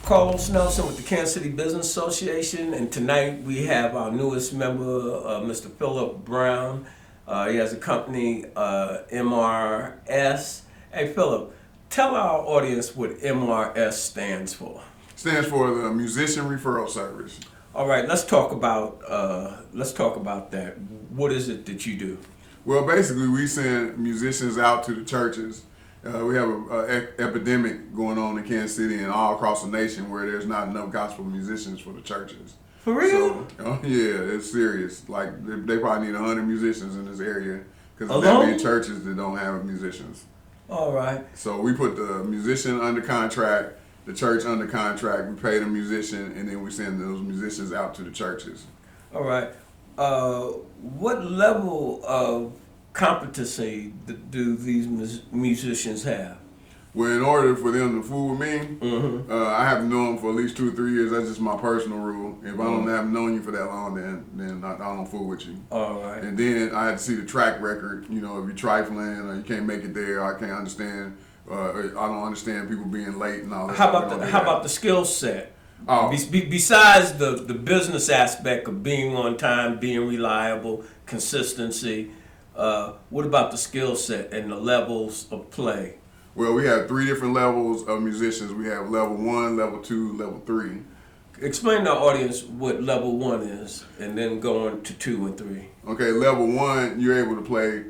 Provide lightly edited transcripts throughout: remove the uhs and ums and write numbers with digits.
Carlos Nelson with the Kansas City Business Association, and tonight we have our newest member, Mr. Philip Brown. He has a company, MRS. Hey, Philip, tell our audience what MRS stands for. Stands for the Musician Referral Service. All right, let's talk about that. What is it that you do? Well, basically, we send musicians out to the churches. We have an epidemic going on in Kansas City and all across the nation where there's not enough gospel musicians for the churches. For real? So, yeah, it's serious. Like, they probably need 100 musicians in this area because there's that many churches that don't have musicians. All right. So we put the musician under contract, the church under contract, we pay the musician, and then we send those musicians out to the churches. All right. What level of competency do these musicians have? Well, in order for them to fool with me, I have to know them for at least 2 or 3 years. That's just my personal rule. If I don't have known you for that long, then I don't fool with you. All right. And then I had to see the track record. You know, if you're trifling or you can't make it there, I can't understand. I don't understand people being late and all that. How about the skill set? Oh. Besides the business aspect of being on time, being reliable, consistency, what about the skill set and the levels of play? Well, we have 3 different levels of musicians. We have level 1, level 2, level 3. Explain to our audience what level 1 is, and then go on to 2 and 3. Okay, level 1, you're able to play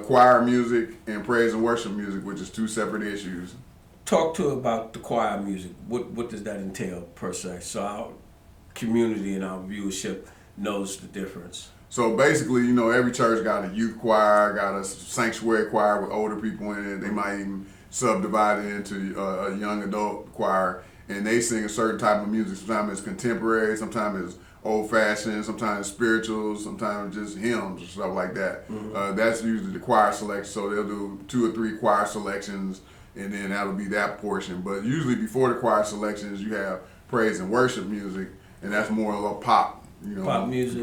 choir music and praise and worship music, which is 2 separate issues. Talk to about the choir music. What does that entail per se? So our community and our viewership knows the difference. So basically, you know, every church got a youth choir, got a sanctuary choir with older people in it. They might even subdivide it into a young adult choir, and they sing a certain type of music. Sometimes it's contemporary, sometimes it's old-fashioned, sometimes it's spiritual, sometimes just hymns and stuff like that. That's usually the choir selection. So they'll do 2 or 3 choir selections, and then that'll be that portion. But usually before the choir selections, you have praise and worship music, and that's more of a pop, you know, pop music,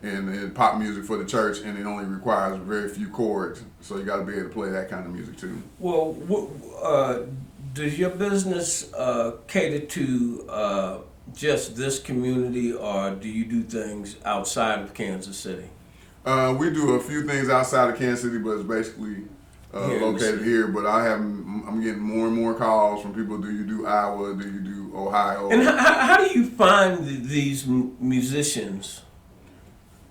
and pop music for the church, and it only requires very few chords, so you got to be able to play that kind of music too. Well, does your business cater to just this community, or do you do things outside of Kansas City? We do a few things outside of Kansas City, but it's basically located here. But I'm getting more and more calls from people. Do you do Iowa? Do you do Ohio? And how do you find these musicians?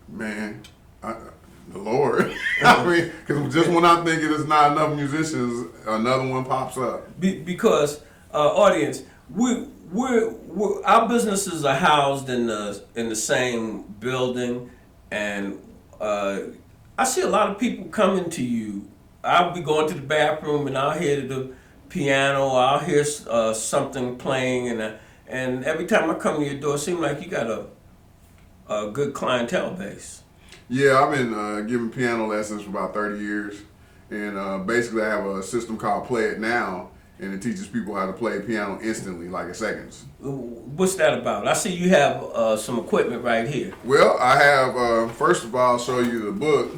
Man, the Lord. I mean, because just when I think there's not enough musicians, another one pops up. Because audience, our businesses are housed in the same building, and I see a lot of people coming to you. I'll be going to the bathroom and I'll hear the piano, I'll hear something playing, and every time I come to your door, it seems like you got a good clientele base. Yeah, I've been giving piano lessons for about 30 years, and basically I have a system called Play It Now, and it teaches people how to play piano instantly, like in seconds. What's that about? I see you have some equipment right here. Well, I have, first of all, I'll show you the book.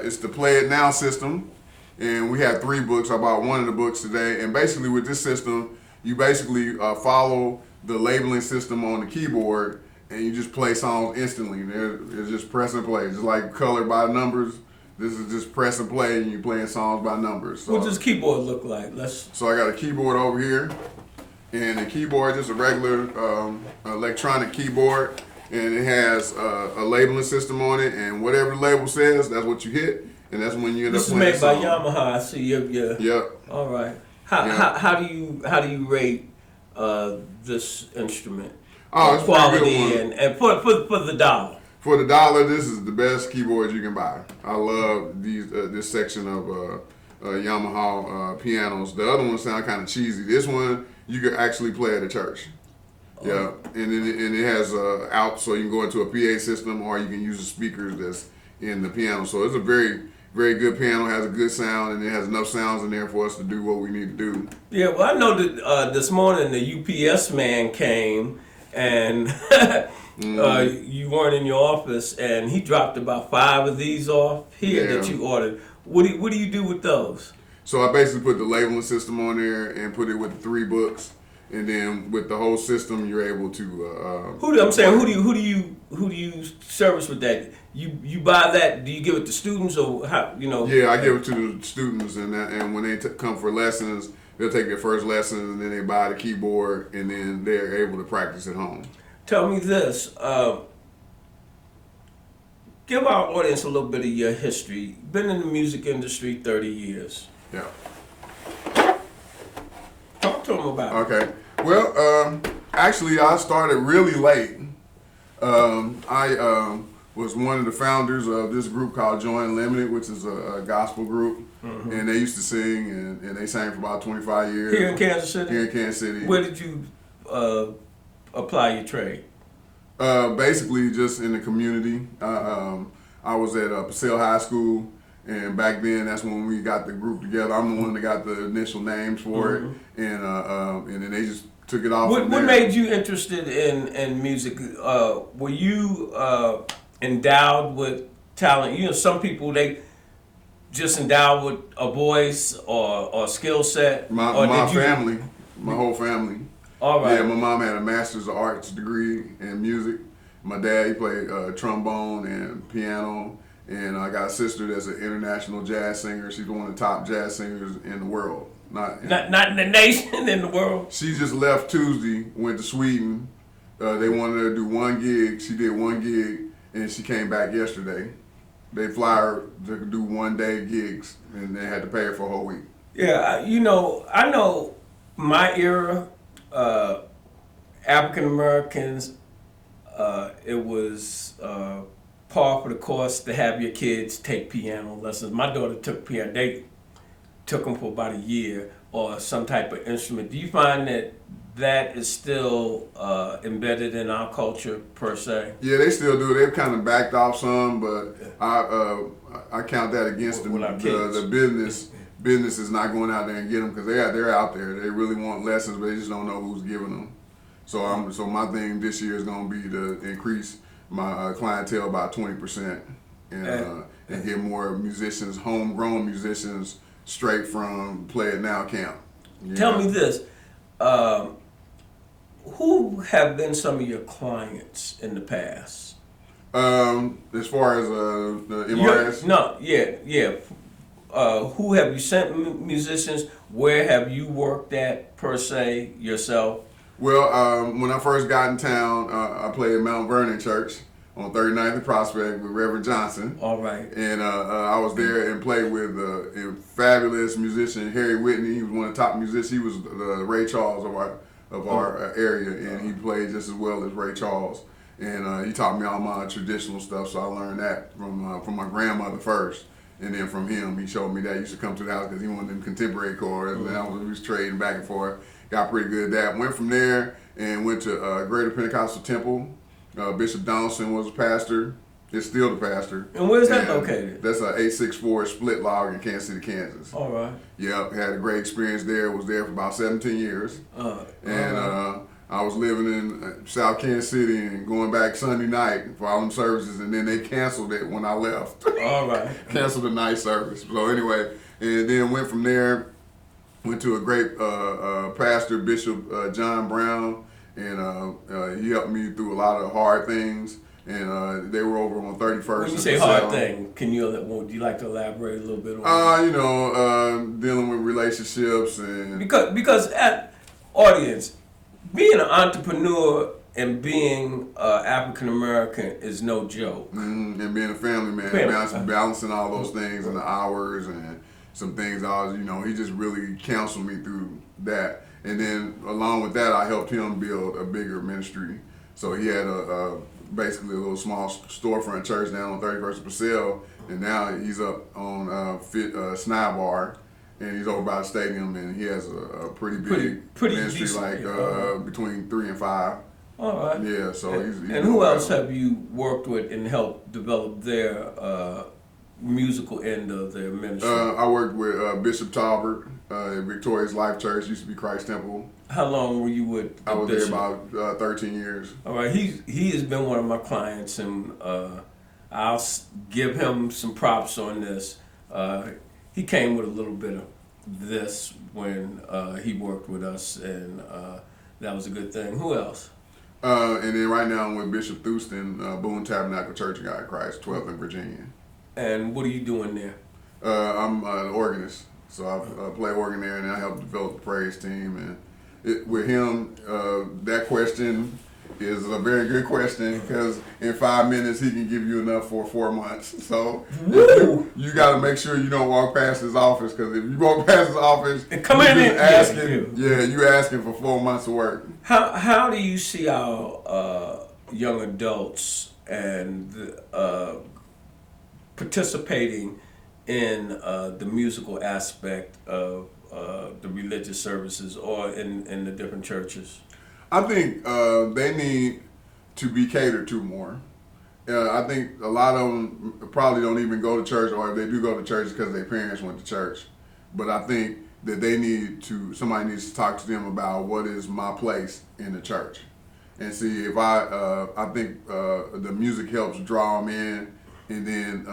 It's the Play It Now system, and we have 3 books. I bought one of the books today, and basically with this system, you basically follow the labeling system on the keyboard, and you just play songs instantly. It's just press and play, just like color by numbers. This is just press and play, and you're playing songs by numbers. So, what does keyboard look like? So I got a keyboard over here, and the keyboard is just a regular electronic keyboard, and it has a labeling system on it, and whatever the label says, that's what you hit, and that's when you end up playing. This is made by Yamaha. I see you. Yep. All right. How do you rate this instrument? Oh, it's quality pretty good one. and for the dollar. For the dollar, this is the best keyboard you can buy. I love this section of Yamaha pianos. The other ones sound kind of cheesy. This one you could actually play at a church. Yeah, and it has out, so you can go into a PA system, or you can use the speakers that's in the piano. So it's a very, very good piano. Has a good sound, and it has enough sounds in there for us to do what we need to do. Yeah, well, I know that this morning the UPS man came, and you weren't in your office, and he dropped about 5 of these off here that you ordered. What do you do with those? So I basically put the labeling system on there and put it with the 3 books. and then with the whole system, you're able to. Who do you service with that? You buy that? Do you give it to students or how? Yeah, I give it to the students, and when they come for lessons, they'll take their first lesson, and then they buy the keyboard, and then they're able to practice at home. Tell me this. Give our audience a little bit of your history. Been in the music industry 30 years. Yeah. Talk to them about it. Okay. Well, actually, I started really late. I was one of the founders of this group called Joy Unlimited, which is a gospel group. Mm-hmm. And they used to sing, and they sang for about 25 years. Here in Kansas City? Here in Kansas City. Where did you apply your trade? Basically, just in the community. I was at Passaic High School, and back then, that's when we got the group together. I'm the one that got the initial names for it, and then they just took it off. What made you interested in music? Were you endowed with talent? Some people, they just endowed with a voice or skill set. My family, my whole family. All right. Yeah, my mom had a master's of arts degree in music. My dad, he played trombone and piano. And I got a sister that's an international jazz singer. She's one of the top jazz singers in the world. Not in the nation, in the world. She just left Tuesday, went to Sweden. They wanted her to do one gig. She did one gig, and she came back yesterday. They fly her to do one-day gigs, and they had to pay her for a whole week. Yeah, I know my era, African Americans, it was par for the course to have your kids take piano lessons. My daughter took piano. They took them for about a year, or some type of instrument. Do you find that is still embedded in our culture per se? Yeah, they still do. They've kind of backed off some, but I count that against the business. Business is not going out there and get them because they're out there. They really want lessons, but they just don't know who's giving them. So my thing this year is going to be to increase my clientele by 20% and get more musicians, homegrown musicians, straight from Play It Now camp. Tell me this. Who have been some of your clients in the past? As far as the MRS? Who have you sent musicians? Where have you worked at, per se, yourself? Well, when I first got in town, I played at Mount Vernon Church on 39th and Prospect with Reverend Johnson. All right. And I was there and played with a fabulous musician, Harry Whitney. He was one of the top musicians. He was the Ray Charles of our area, and he played just as well as Ray Charles. And he taught me all my traditional stuff, so I learned that from my grandmother first. And then from him, he showed me that. He used to come to the house because he wanted them contemporary chords, and we was trading back and forth. Got pretty good at that. Went from there and went to Greater Pentecostal Temple. Bishop Donaldson was a pastor. Is still the pastor. And where's that located? That's a 864 split log in Kansas City, Kansas. All right. Yep, had a great experience there. Was there for about 17 years. I was living in South Kansas City and going back Sunday night for all them services, and then they canceled it when I left. All right. Canceled the night service. So anyway, and then went from there. Went to a great pastor, Bishop John Brown, and he helped me through a lot of hard things. And they were over on 31st. When you say hard thing, would you like to elaborate a little bit on dealing with relationships and because at audience, being an entrepreneur and being African American is no joke. Mm-hmm. And being a family man, balancing all those things and the hours and some things. He just really counseled me through that. And then along with that, I helped him build a bigger ministry. So he had basically a little small storefront church down on 31st and Purcell, and now he's up on Snide Bar, and he's over by the stadium, and he has a pretty big ministry, decent, between 3 and 5. All right. Yeah, so he's and who else have you worked with and helped develop their musical end of their ministry? I worked with Bishop Talbert at Victoria's Life Church, used to be Christ Temple. How long were you with I was Bishop? there about 13 years. All right, he has been one of my clients, and I'll give him some props on this. He came with a little bit of this when he worked with us, and That was a good thing. Who else? And then right now I'm with Bishop Thurston, Boone Tabernacle Church of God in Christ, 12th in Virginia. And what are you doing there? I'm an organist, so I play organ there, and I help develop the praise team. And with him, that question is a very good question, because in 5 minutes he can give you enough for 4 months. So you got to make sure you don't walk past his office, because if you walk past his office, and come in and asking, you asking for 4 months of work. How do you see our young adults and participating in the musical aspect of the religious services or in the different churches? I think they need to be catered to more. I think a lot of them probably don't even go to church, or if they do go to church, because their parents went to church. But I think that somebody needs to talk to them about what is my place in the church, and see if I think the music helps draw them in, and then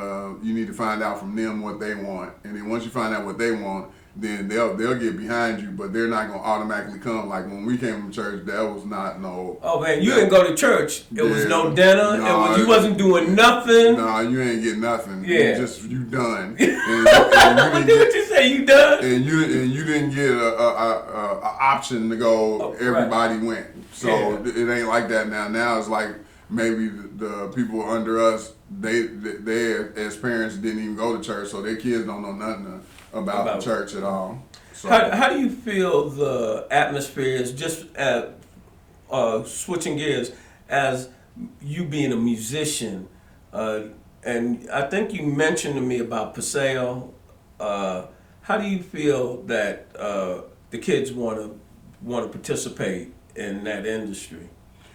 you need to find out from them what they want, and then once you find out what they want, then they'll get behind you, but they're not gonna automatically come. Like when we came from church, that was not no. Oh man, you didn't go to church. It was no dinner. You wasn't doing nothing. No, you ain't get nothing. Yeah, you done. What did you say? You done? And you didn't get a option to go. Oh, everybody went. So it ain't like that now. Now it's like maybe the people under us, they as parents didn't even go to church, so their kids don't know nothing about the church at all. So how do you feel the atmosphere is, just switching gears, as you being a musician, and I think you mentioned to me about Paseo. How do you feel that the kids want to participate in that industry,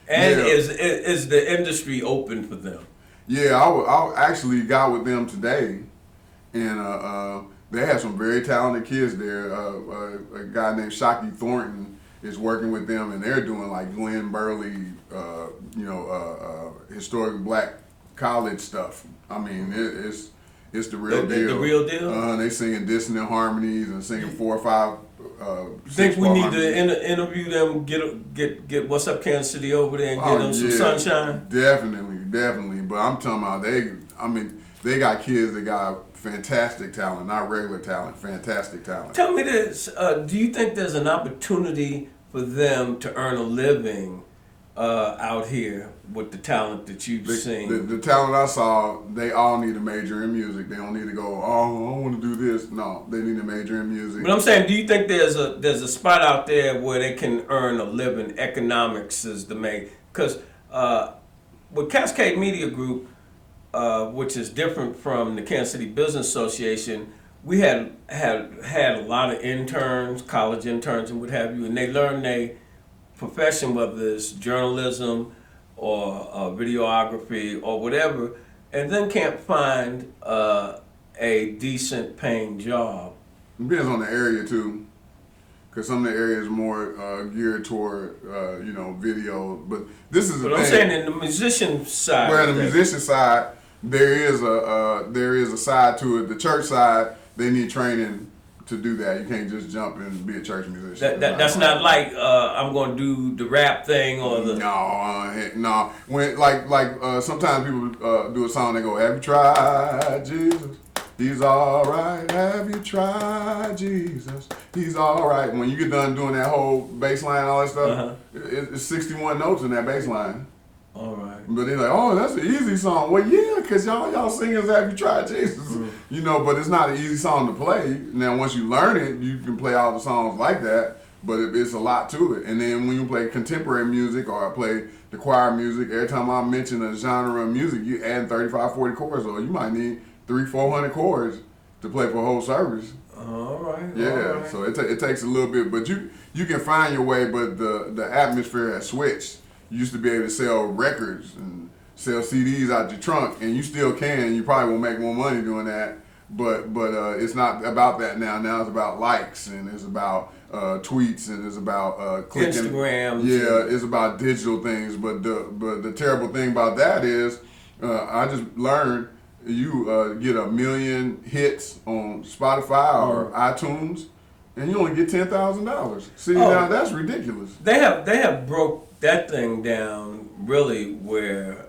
and is the industry open for them? Yeah, I actually got with them today, and they have some very talented kids there. A guy named Shockey Thornton is working with them, and they're doing like Glenn Burley, historic black college stuff. I mean, it's the real deal. The real deal. They singing dissonant harmonies and singing 4 or 5. Think we need to interview them, get What's Up Kansas City over there and get them some sunshine? Definitely. But I'm talking about they got kids that got fantastic talent, not regular talent, fantastic talent. Tell me this, do you think there's an opportunity for them to earn a living out here with the talent that you've seen? The talent I saw, they all need to major in music. They don't need to go, oh, I want to do this. No, they need to major in music. But I'm saying, do you think there's a spot out there where they can earn a living? Economics is the main, because with Cascade Media Group, which is different from the Kansas City Business Association, we had a lot of interns, college interns and what have you, and they learn their profession, whether it's journalism or videography or whatever, and then can't find a decent paying job. Depends on the area too, because some of the areas are more geared toward video. But this is the thing. I'm saying in the musician side. Well, in the musician side, there is a side to it. The church side, they need training to do that. You can't just jump and be a church musician. That's not like I'm going to do the rap thing or the. No. When like sometimes people do a song, they go, "Have you tried Jesus? He's all right. Have you tried Jesus? He's all right." When you get done doing that whole bass line and all that stuff, it's 61 notes in that bass line. All right. But they're like, "Oh, that's an easy song." Well, yeah, because y'all singers, have you tried Jesus? Mm-hmm. But it's not an easy song to play. Now, once you learn it, you can play all the songs like that, but it's a lot to it. And then when you play contemporary music or I play the choir music, every time I mention a genre of music, you add 35, 40 chords, or you might need 300-400 chords to play for a whole service. All right. Yeah, all right. So it takes a little bit, but you can find your way, but the atmosphere has switched. You used to be able to sell records and sell CDs out your trunk, and you still can. You probably will make more money doing that, but it's not about that now. Now it's about likes, and it's about tweets, and it's about clicking. Instagram. Yeah, it's about digital things. But the terrible thing about that is, I just learned you get 1 million hits on Spotify or iTunes. and you only get $10,000. See, Oh. now that's ridiculous. They have broke that thing down really where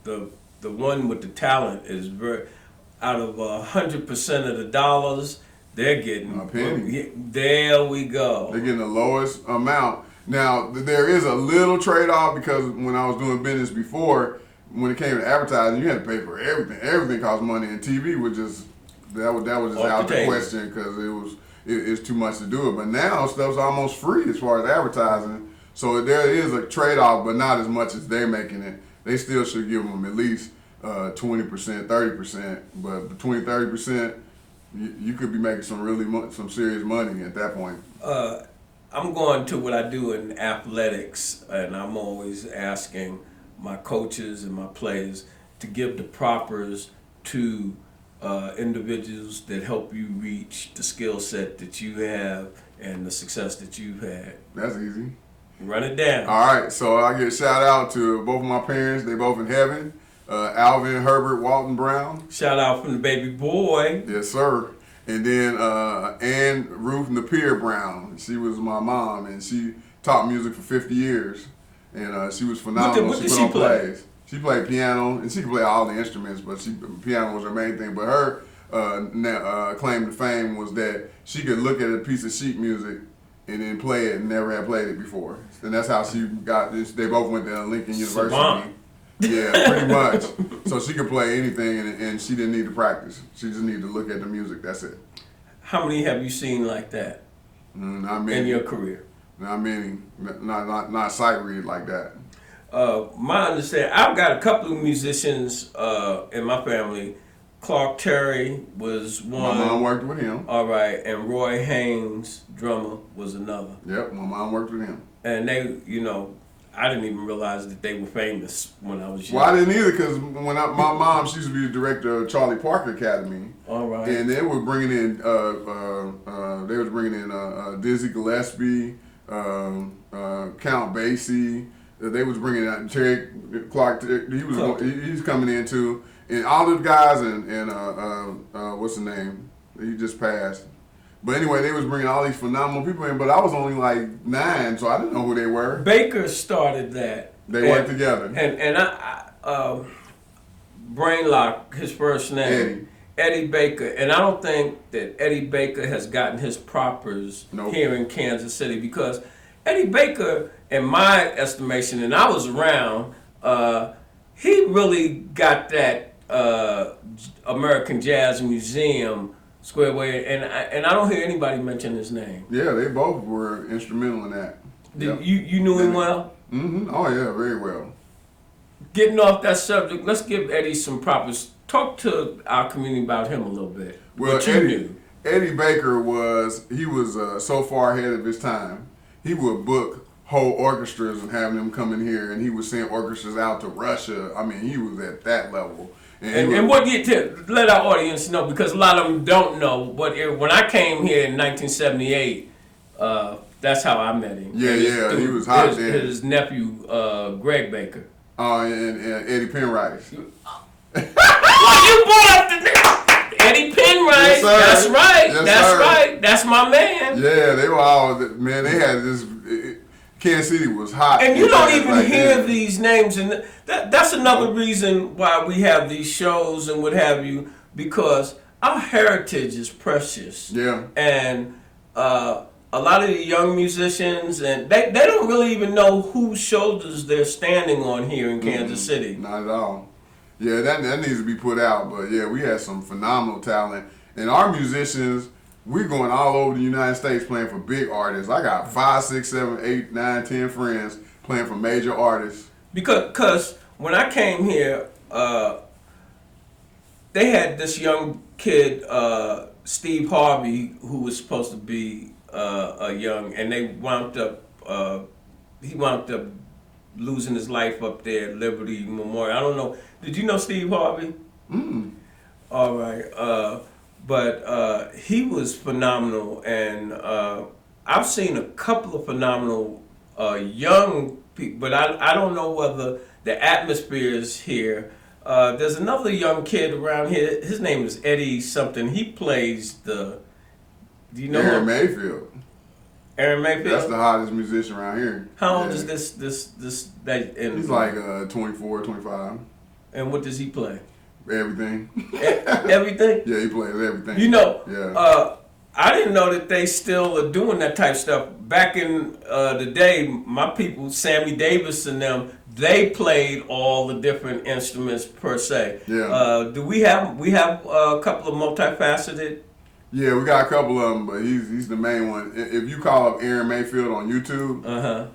the one with the talent is very out of 100% of the dollars they're getting A penny. There we go. They're getting the lowest amount. Now there is a little trade off because when I was doing business before, when it came to advertising, you had to pay for everything. Everything cost money, and TV was just that was just Off out the the table. question because it's too much to do it. But now stuff's almost free as far as advertising. So there is a trade off, but not as much as they're making it. They still should give them at least 20%, 30%. But between 30%, you could be making some serious money at that point. I'm going to what I do in athletics, and I'm always asking my coaches and my players to give the propers to individuals that help you reach the skill set that you have and the success that you've had. That's easy. Run it down. All right, so I get a shout out to both of my parents. They both in heaven. Alvin Herbert Walton Brown. Shout out from the baby boy. Yes, sir. And then Ann Ruth Napier Brown. She was my mom, and she taught music for 50 years. And she was phenomenal. What did put she on play? plays. She played piano, and she could play all the instruments, but piano was her main thing. But her claim to fame was that she could look at a piece of sheet music and then play it and never had played it before. And that's how she got this. They both went to Lincoln University. Savant. Yeah, pretty much. So she could play anything, and she didn't need to practice. She just needed to look at the music. That's it. How many have you seen like that Not many. in your career? Not many. Not sight read like that. My understanding, I've got a couple of musicians in my family. Clark Terry was one. My mom worked with him. All right, and Roy Haynes, drummer, was another. Yep, my mom worked with him. And they, I didn't even realize that they were famous when I was young. Well, I didn't either because my mom, she used to be the director of Charlie Parker Academy. All right. And they were bringing in Dizzy Gillespie, Count Basie. They was bringing out Terry Clark. He's coming in too, and all the guys and what's the name? He just passed. But anyway, they was bringing all these phenomenal people in. But I was only like 9, so I didn't know who they were. Baker started that. They worked together. And I Brainlock, his first name. Eddie Baker, and I don't think that Eddie Baker has gotten his propers here in Kansas City because Eddie Baker, in my estimation, and I was around, he really got that American Jazz Museum squared away, and I don't hear anybody mention his name. Yeah, they both were instrumental in that. Yep. You knew him well? Mm-hmm. Oh yeah, very well. Getting off that subject, let's give Eddie some propers. Talk to our community about him a little bit. Well, What you knew. Eddie Baker was so far ahead of his time. He would book whole orchestras and have them come in here, and he would send orchestras out to Russia. I mean, he was at that level. And what do you let our audience know, because a lot of them don't know. But when I came here in 1978, that's how I met him. Yeah, he was hot then. His nephew, Greg Baker. And Eddie Penrice. Well, you brought up the Eddie Penrice. Yes, sir. That's right. Yes, That's sir. right. That's my man. Yeah, they were all, man, they had this, Kansas City was hot. And you don't even like hear then. these names, and that's another reason why we have these shows and what have you, because our heritage is precious. Yeah. And a lot of the young musicians, and they don't really even know whose shoulders they're standing on here in Kansas City. Not at all. Yeah, that needs to be put out. But yeah, we had some phenomenal talent. And our musicians, we're going all over the United States playing for big artists. I got 5, 6, 7, 8, 9, 10 friends playing for major artists. Because when I came here, they had this young kid, Steve Harvey, who was supposed to be a young, and they he wound up losing his life up there at Liberty Memorial. I don't know. Did you know Steve Harvey? All right. But he was phenomenal, and I've seen a couple of phenomenal young people, but I don't know whether the atmosphere is here. There's another young kid around here. His name is Eddie something. He plays the Do you know Aaron him? Mayfield. Aaron Mayfield? That's the hottest musician around here. How old is this that? He's like 24, 25. And what does he play? Everything. Everything? Yeah, he plays everything. You know, yeah. I didn't know that they still are doing that type of stuff. Back in the day, my people, Sammy Davis and them, they played all the different instruments per se. Yeah. Do we have a couple of multifaceted? Yeah, we got a couple of them, but he's the main one. If you call up Aaron Mayfield on YouTube,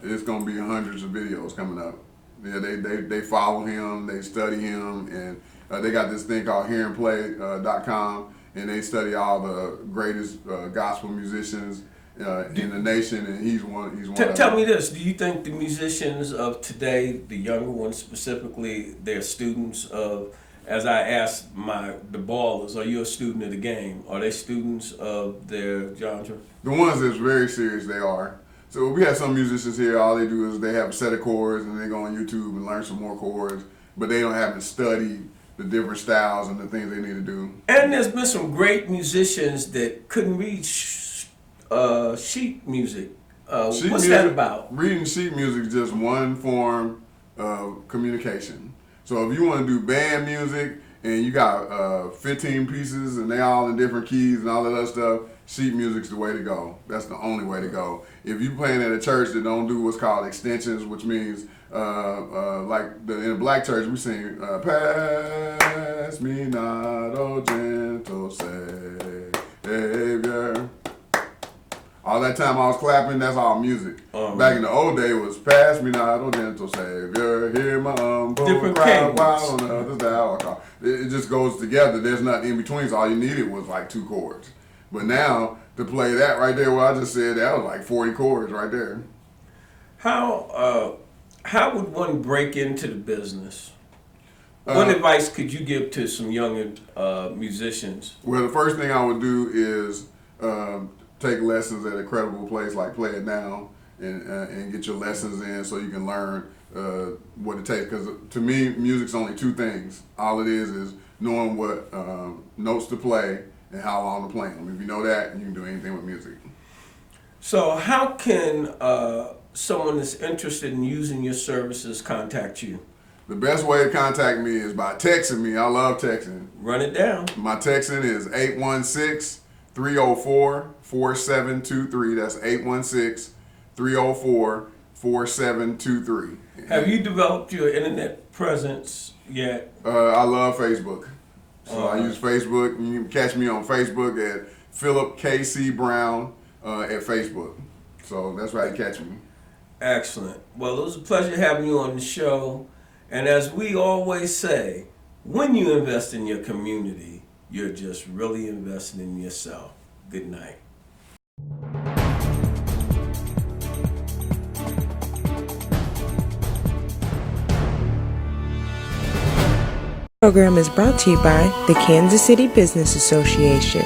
it's gonna be hundreds of videos coming up. Yeah, they follow him, they study him, and they got this thing called hearandplay.com. And they study all the greatest gospel musicians in the nation, and he's one. Tell me this: do you think the musicians of today, the younger ones specifically, they're students of? As I asked the ballers, are you a student of the game? Are they students of their genre? The ones that's very serious, they are. So we have some musicians here. All they do is they have a set of chords, and they go on YouTube and learn some more chords, but they don't have to study the different styles and the things they need to do. And there's been some great musicians that couldn't read sheet music. What's that about? Reading sheet music is just one form of communication. So if you want to do band music and you got 15 pieces and they all in different keys and all that other stuff, sheet music's the way to go. That's the only way to go. If you're playing at a church that don't do what's called extensions, which means in a black church we sing "Pass me not, oh gentle Savior." All that time I was clapping, that's all music. Back in the old day, it was "Pass me not, oh gentle Savior, hear my humble cry while on the other thou." It just goes together. There's nothing in between. So all you needed was like 2 chords. But now to play that right there, what I just said, that was like 40 chords right there. How would one break into the business? What advice could you give to some younger musicians? Well, the first thing I would do is take lessons at a credible place like Play It Now and get your lessons in so you can learn what it takes. Because to me, music's only 2 things. All it is knowing what notes to play and how long to play them. If you know that, you can do anything with music. So how can someone that's interested in using your services contact you? The best way to contact me is by texting me. I love texting. Run it down. My texting is 816-304-4723. That's 816-304-4723. Have you developed your internet presence yet? I love Facebook. So I use Facebook. You can catch me on Facebook at Philip K.C. Brown at Facebook. So that's where you catch me. Excellent. Well, it was a pleasure having you on the show. And as we always say, when you invest in your community, you're just really investing in yourself. Good night. Program is brought to you by the Kansas City Business Association.